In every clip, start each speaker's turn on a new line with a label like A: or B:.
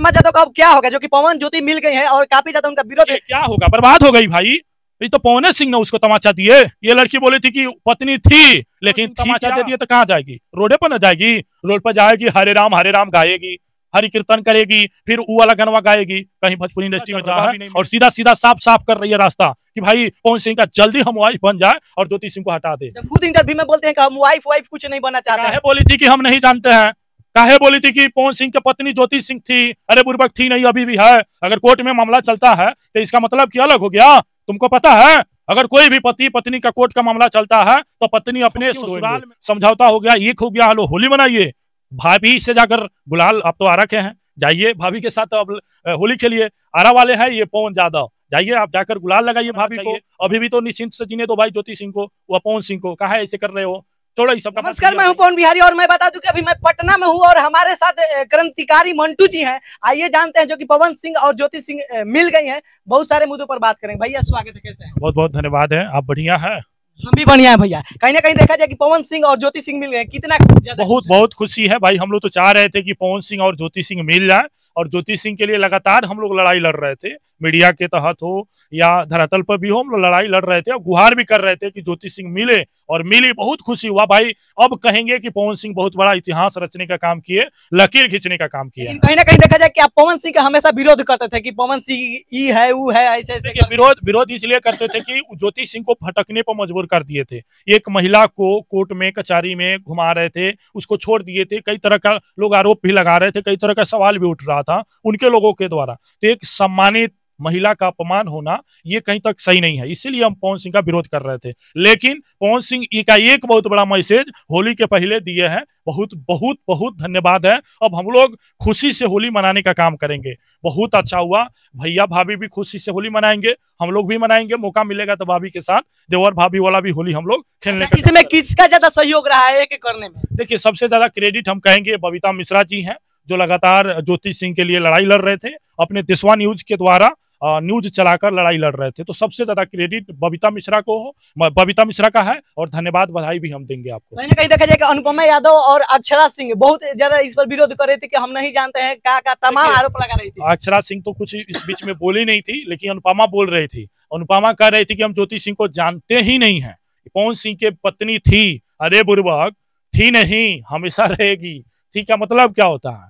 A: अनुपमा यादव का अब क्या होगा, जो कि पवन ज्योति मिल गई है और काफी ज्यादा उनका विरोध है।
B: क्या होगा, बर्बाद हो गई भाई। ये तो पवन सिंह ने उसको तमाचा दिए। ये लड़की बोली थी कि पत्नी थी, लेकिन तमाचा दे दिए तो कहाँ जाएगी? रोडे पर न जाएगी, रोड पर जाएगी हरे राम गाएगी, हरि कीर्तन करेगी, फिर वो वाला गनवा गाएगी। कहीं भोजपुरी इंडस्ट्री में जा है और सीधा सीधा साफ साफ कर रही है रास्ता कि भाई पवन सिंह का जल्दी हम वाइफ बन जाए और ज्योति सिंह को हटा दे।
A: खुद इंटरव्यू में बोलते हैं कि हम वाइफ कुछ नहीं बनना चाहते हैं।
B: बोली थी कि हम नहीं जानते हैं, काहे बोली थी कि पवन सिंह की पत्नी ज्योति सिंह थी? अरे बुर्बक थी नहीं, अभी भी है। अगर कोर्ट में मामला चलता है तो इसका मतलब क्या अलग हो गया? तुमको पता है, अगर कोई भी पति पत्नी का कोर्ट का मामला चलता है तो पत्नी अपने ससुराल में समझौता हो गया, एक हो गया, हलो होली मनाइए। भाभी से जाकर गुलाल, आप तो आ रखे हैं, जाइए भाभी के साथ अब होली खेलिए। आरा वाले हैं ये पवन यादव, जाइए आप जाकर गुलाल लगाइए भाभी को। अभी भी तो निश्चिंत से जीने दो भाई ज्योति सिंह को, वह पवन सिंह को। कहा ऐसे कर रहे हो? छोड़ो सब।
A: नमस्कार, मैं हूं पवन बिहारी और मैं बता दूं कि अभी मैं पटना में हूं और हमारे साथ क्रांतिकारी मंटू जी हैं। आइए जानते हैं जो कि पवन सिंह और ज्योति सिंह मिल गई हैं। बहुत सारे मुद्दों पर बात करेंगे। भैया स्वागत है, कैसे हैं?
B: बहुत बहुत धन्यवाद है, आप बढ़िया है?
A: हम भी बढ़िया है भैया। कहीं ना कहीं देखा जाए कि पवन सिंह और ज्योति सिंह मिल गए, कितना
B: बहुत बहुत खुशी है भाई। हम लोग तो चाह रहे थे कि पवन सिंह और ज्योति सिंह मिल जाए, और ज्योति सिंह के लिए लगातार हम लोग लड़ाई लड़ रहे थे, मीडिया के तहत हो या धरातल पर भी हो, हम लोग लड़ाई लड़ रहे थे और गुहार भी कर रहे थे कि ज्योति सिंह मिले, और मिली। बहुत खुशी हुआ भाई। अब कहेंगे कि पवन सिंह बहुत बड़ा इतिहास रचने का काम किए, लकीर खींचने का काम किया।
A: कहीं ना कहीं देखा जाए कि आप पवन सिंह का हमेशा विरोध करते थे कि पवन सिंह ई है वो है, ऐसे ऐसे
B: विरोध इसलिए करते थे कि ज्योति सिंह को भटकने पर मजबूर कर दिए थे। एक महिला को कोर्ट में कचहरी में घुमा रहे थे, उसको छोड़ दिए थे। कई तरह का लोग आरोप भी लगा रहे थे, कई तरह का सवाल भी उठ रहा था उनके लोगों के द्वारा। तो एक सम्मानित महिला का अपमान होना ये कहीं तक सही नहीं है, इसीलिए हम पवन सिंह का विरोध कर रहे थे। लेकिन पवन सिंह का एक बहुत बड़ा मैसेज होली के पहले दिए हैं। बहुत बहुत बहुत धन्यवाद है। अब हम लोग खुशी से होली मनाने का काम करेंगे। बहुत अच्छा हुआ, भैया भाभी भी खुशी से होली मनाएंगे, हम लोग भी मनाएंगे। मौका मिलेगा तो भाभी के साथ देवर भाभी वाला भी होली हम लोग खेलने का।
A: इसमें किसका ज्यादा सहयोग रहा है एक करने में?
B: देखिए, सबसे ज्यादा क्रेडिट हम कहेंगे बबीता मिश्रा जी हैं, जो लगातार ज्योति सिंह के लिए लड़ाई लड़ रहे थे, अपने देशवा न्यूज के द्वारा न्यूज चलाकर लड़ाई लड़ रहे थे। तो सबसे ज्यादा क्रेडिट बबीता मिश्रा का है, और धन्यवाद बधाई भी हम देंगे आपको।
A: कहीं ना कहीं देखा जाए कि अनुपमा यादव और अक्षरा सिंह बहुत ज्यादा इस पर विरोध कर रहे थे कि हम नहीं जानते हैं, का तमाम आरोप लगा रही थी।
B: अक्षरा सिंह तो कुछ इस बीच में बोली नहीं थी, लेकिन अनुपमा बोल रही थी। अनुपमा कह रही थी कि हम ज्योति सिंह को जानते ही नहीं है, पवन सिंह के पत्नी थी। अरे बुर्बक, थी नहीं, हमेशा रहेगी। थी का मतलब क्या होता है?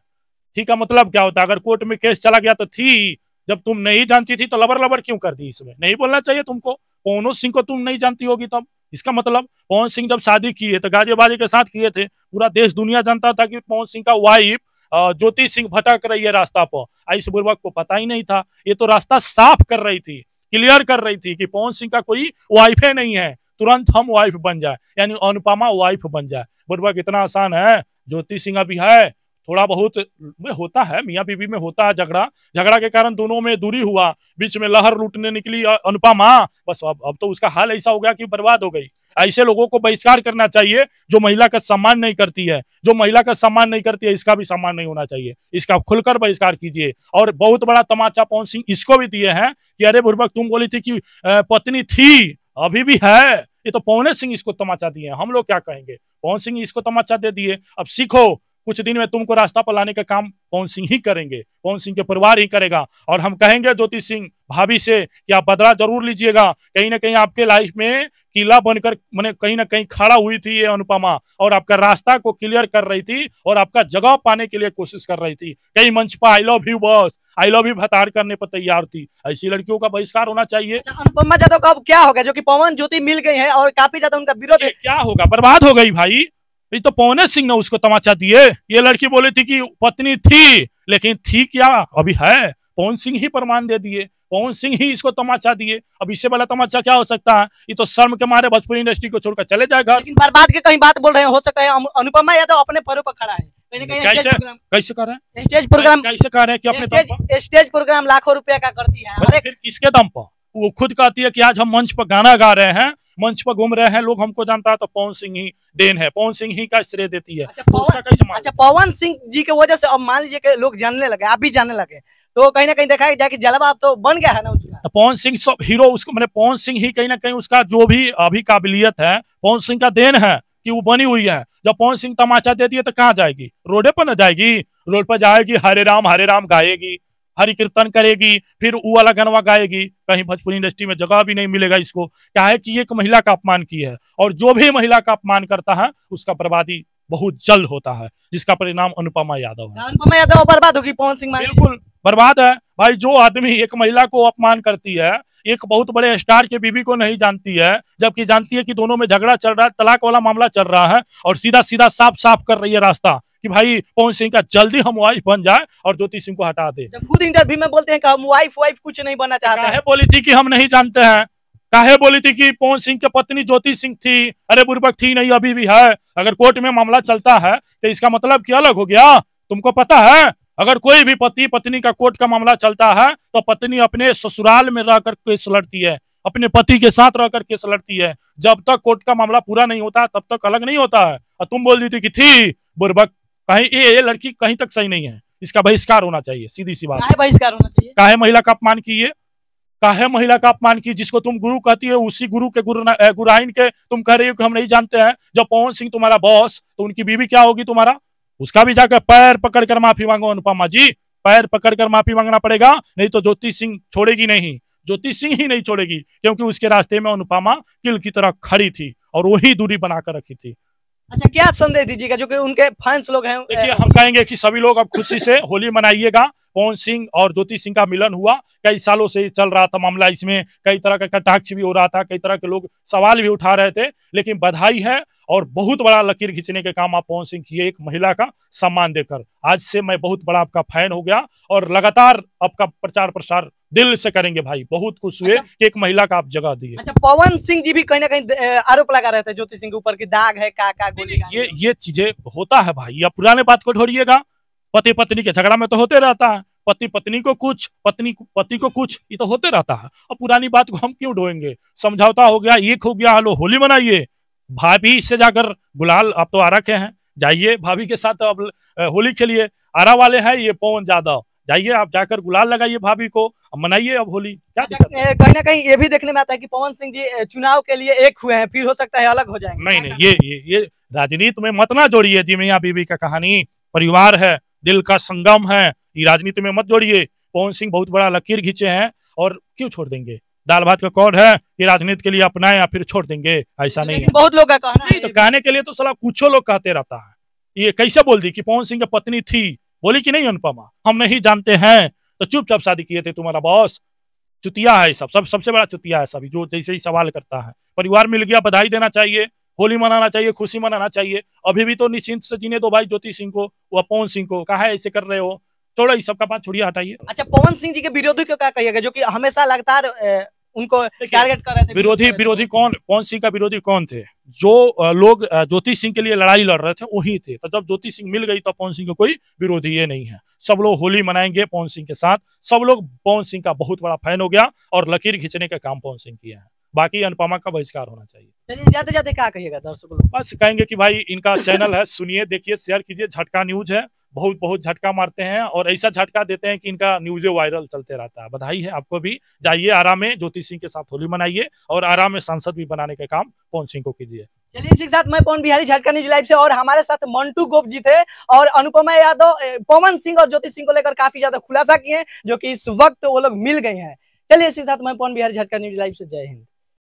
B: थी का मतलब क्या होता है? अगर कोर्ट में केस चला गया तो थी। जब तुम नहीं जानती थी तो लबर लबर क्यों कर दी? इसमें नहीं बोलना चाहिए तुमको। पवन सिंह को तुम नहीं जानती होगी तब, इसका मतलब पवन सिंह जब शादी किए तो गाजे बाजे के साथ किए थे। पूरा देश दुनिया जानता था कि पवन सिंह का वाइफ ज्योति सिंह भटक रही है रास्ता पर। इस बुर्बक को पता ही नहीं था। ये तो रास्ता साफ कर रही थी, क्लियर कर रही थी कि पवन सिंह का कोई वाइफ नहीं है, तुरंत हम वाइफ बन जाए, यानी अनुपमा वाइफ बन जाए। बुर्बक इतना आसान है? ज्योति सिंह अभी है, थोड़ा बहुत में होता है, मियाँ बीवी में होता है झगड़ा के कारण दोनों में दूरी हुआ, बीच में लहर लूटने निकली अनुपमा। बस अब तो उसका हाल ऐसा हो गया कि बर्बाद हो गई। ऐसे लोगों को बहिष्कार करना चाहिए जो महिला का सम्मान नहीं करती है। जो महिला का सम्मान नहीं करती है, इसका भी सम्मान नहीं होना चाहिए। इसका खुलकर बहिष्कार कीजिए। और बहुत बड़ा तमाचा पवन सिंह इसको भी दिए हैं कि अरे बुर्बक, तुम बोली थी कि पत्नी थी, अभी भी है। ये तो पवन सिंह इसको तमाचा दिए, हम लोग क्या कहेंगे? पवन सिंह इसको तमाचा दे दिए। अब सीखो, कुछ दिन में तुमको रास्ता पर लाने का काम पवन सिंह ही करेंगे, पवन सिंह के परिवार ही करेगा। और हम कहेंगे ज्योति सिंह भाभी से कि आप बदला जरूर लीजिएगा। कहीं ना कहीं आपके लाइफ में किला बनकर मैंने कहीं ना कहीं खड़ा हुई थी ये अनुपमा, और आपका रास्ता को क्लियर कर रही थी और आपका जगह पाने के लिए कोशिश कर रही थी। कई मंच पर आई लव यू बस, आई लव यू भतार करने पर तैयार थी। ऐसी लड़कियों का बहिष्कार होना चाहिए।
A: अनुपमा यादव का अब क्या होगा, जो कि पवन ज्योति मिल गई है और काफी ज्यादा उनका विरोध है?
B: क्या होगा, बर्बाद हो गई भाई। ये तो पवन सिंह ने उसको तमाचा दिए। ये लड़की बोली थी कि पत्नी थी, लेकिन थी क्या, अभी है। पवन सिंह ही प्रमाण दे दिए, पवन सिंह ही इसको तमाचा दिए। अब इससे बड़ा तमाचा क्या हो सकता है? ये तो शर्म के मारे भोजपुरी इंडस्ट्री को छोड़कर चले जाएगा।
A: लेकिन बर्बाद के कहीं बात बोल रहे हैं, हो सकता है अनुपमा यादव अपने पैरों पर खड़ा है।
B: कैसे कर रहे हैं?
A: स्टेज प्रोग्राम
B: कैसे कर रहे हैं कि अपने
A: स्टेज प्रोग्राम लाखों रुपया का करती है।
B: फिर किसके दम पर? वो खुद कहती है कि आज हम मंच पर गाना गा रहे हैं, मंच पर घूम रहे हैं, लोग हमको जानता है तो पवन सिंह ही देन है, पवन सिंह ही का श्रेय देती है।
A: अच्छा, पवन सिंह जी की वजह से अब मान लीजिए कि लोग जानने लगे, आप भी जानने लगे, तो कहीं ना कहीं देखा जाए कि जलवा अब तो बन गया है ना उसका।
B: पवन सिंह सब हीरो, उसको मैंने पवन सिंह ही कहीं ना कहीं उसका जो भी अभी काबिलियत है पवन सिंह का देन है। कि वो बनी हुई है। जब पवन सिंह तमाचा देती है तो कहाँ जाएगी? रोडे पर न जाएगी, रोड पर जाएगी, हरे राम गाएगी, हरि कीर्तन करेगी, फिर वो वाला गनवा गाएगी। कहीं भोजपुरी इंडस्ट्री में जगह भी नहीं मिलेगा इसको। क्या है कि एक महिला का अपमान की है, और जो भी महिला का अपमान करता है उसका बर्बादी बहुत जल्द होता है, जिसका परिणाम अनुपमा यादव है।
A: अनुपमा यादव बर्बाद होगी पवन सिंह मान लीजिए।
B: बिल्कुल बर्बाद है भाई। जो आदमी एक महिला को अपमान करती है, एक बहुत बड़े स्टार के बीवी को नहीं जानती है, जबकि जानती है कि दोनों में झगड़ा चल रहा है, तलाक वाला मामला चल रहा है, और सीधा सीधा साफ साफ कर रही है रास्ता कि भाई पवन सिंह का जल्दी हम वाइफ बन जाए और ज्योति सिंह को हटा दे।
A: जब खुद इंटरव्यू में बोलते हैं कि हम वाइफ कुछ नहीं बनना चाहते हैं।
B: काहे बोली थी कि हम नहीं जानते हैं? काहे बोली थी कि पवन सिंह की पत्नी ज्योति सिंह थी? अरे बुर्बक थी नहीं, अभी भी है। अगर कोर्ट में मामला चलता है तो इसका मतलब क्या अलग हो गया? तुमको पता है, अगर कोई भी पति पत्नी का कोर्ट का मामला चलता है तो पत्नी अपने ससुराल में रहकर केस लड़ती है, अपने पति के साथ रहकर केस लड़ती है। जब तक कोर्ट का मामला पूरा नहीं होता तब तक अलग नहीं होता है। और तुम बोल दी थी कि थी बुर्बक। कहीं ये लड़की कहीं तक सही नहीं है, इसका बहिष्कार होना चाहिए, सीधी सी बात।
A: काहे बहिष्कार होना चाहिए?
B: काहे महिला का अपमान किए? काहे महिला का अपमान की? जिसको तुम गुरु कहती है उसी गुरु के गुराइन के तुम कह रही हो कि हम नहीं जानते हैं। जब पवन सिंह तुम्हारा बॉस, तो उनकी बीवी क्या होगी तुम्हारा? उसका भी जाकर पैर पकड़कर माफी मांगो अनुपमा जी, पैर पकड़कर माफी मांगना पड़ेगा, नहीं तो ज्योति सिंह छोड़ेगी नहीं। ज्योति सिंह ही नहीं छोड़ेगी, क्योंकि उसके रास्ते में अनुपमा किल की तरह खड़ी थी और वही दूरी बनाकर रखी थी।
A: अच्छा, क्या संदेश दीजिएगा जो कि उनके फैंस लोग हैं?
B: देखिए, हम कहेंगे कि सभी लोग अब खुशी से होली मनाइएगा। पवन सिंह और ज्योति सिंह का मिलन हुआ, कई सालों से चल रहा था मामला, इसमें कई तरह का कटाक्ष भी हो रहा था, कई तरह के लोग सवाल भी उठा रहे थे, लेकिन बधाई है और बहुत बड़ा लकीर खींचने के काम आप पवन सिंह किए एक महिला का सम्मान देकर। आज से मैं बहुत बड़ा आपका फैन हो गया और लगातार आपका प्रचार प्रसार दिल से करेंगे भाई। बहुत खुश हुए कि एक महिला का आप जगह दिए।
A: अच्छा, पवन सिंह जी भी कहीं ना कहीं आरोप लगा रहे थे ज्योति सिंह के ऊपर की दाग है, का गोली।
B: ये चीजें होता है भाई, या पुराने बात को ढोड़िएगा। पति पत्नी के झगड़ा में तो होते रहता है, पति पत्नी को कुछ, पति को कुछ, ये तो होते रहता है। अब पुरानी बात को हम क्यों ढोएंगे? समझौता हो गया, एक हो गया, हलो होली मनाइए। भाभी से जाकर गुलाल, आप तो आरा के हैं, जाइए भाभी के साथ अब होली खेलिए। आरा वाले हैं ये पवन यादव, जाइए आप जाकर गुलाल लगाइए भाभी को, मनाइए अब होली। क्या
A: कहीं ना कहीं ये भी देखने में आता है कि पवन सिंह जी चुनाव के लिए एक हुए हैं, फिर हो सकता है अलग हो जाएंगे।
B: नहीं, ये राजनीति में मत ना जोड़िए जी। मियाँ बीवी का कहानी परिवार है, दिल का संगम है, ये राजनीति में मत जोड़िए। पवन सिंह बहुत बड़ा लकीर खींचे हैं और क्यों छोड़ देंगे? दाल भात का कौन है कि राजनीति के लिए अपनाए या फिर छोड़ देंगे? ऐसा नहीं है।
A: बहुत लोग का कहना
B: नहीं, तो कहने के लिए तो साला कुछ लोग कहते रहता है। ये कैसे बोल दी कि पवन सिंह की पत्नी थी? बोली कि नहीं अनुपमा? हम नहीं जानते हैं तो चुपचाप शादी किए थे तुम्हारा बॉस। चुतिया है सबसे बड़ा चुतिया है सभी, जो जैसे ही सवाल करता है। परिवार मिल गया, बधाई देना चाहिए, होली मनाना चाहिए, खुशी मनाना चाहिए। अभी भी तो निश्चिंत से जीने दो भाई ज्योति सिंह को, वो पवन सिंह को। कहा है ऐसे कर रहे हो? छोड़ो, इस सबका बात छोड़िए, हटाइए।
A: अच्छा, पवन सिंह जी के विरोधी को क्या कहिएगा जो कि हमेशा लगातार उनको टारगेट कर रहे थे?
B: विरोधी कौन? पवन सिंह का विरोधी कौन थे? जो लोग ज्योति सिंह के लिए लड़ाई लड़ रहे थे वही थे। तो जब ज्योति सिंह मिल गई तो पवन सिंह का कोई विरोधी ये नहीं है। सब लोग होली मनाएंगे पवन सिंह के साथ। सब लोग पवन सिंह का बहुत बड़ा फैन हो गया और लकीर खींचने का काम पवन सिंह किया है। बाकी अनुपमा का बहिष्कार होना चाहिए।
A: चलिए, जाते जाते क्या कहिएगा दर्शकों को?
B: बस कहेंगे कि भाई इनका चैनल है, सुनिए, देखिए, शेयर कीजिए। झटका न्यूज है, बहुत झटका मारते हैं और ऐसा झटका देते हैं कि इनका न्यूज़ वायरल चलते रहता है। बधाई है आपको भी। जाइए आरा में ज्योति सिंह के साथ होली मनाइए और आरा में सांसद भी बनाने का काम पवन सिंह को कीजिए।
A: चलिए, इसी के साथ मैं पवन बिहारी, झटका न्यूज लाइव से, और हमारे साथ मंटू गोप जी थे और अनुपमा यादव पवन सिंह और ज्योति सिंह को लेकर काफी ज्यादा खुलासा किए, जो कि इस वक्त वो लोग मिल गए हैं। चलिए, इसी के साथ मैं पवन बिहारी, झटका न्यूज लाइव से, जय हिंद।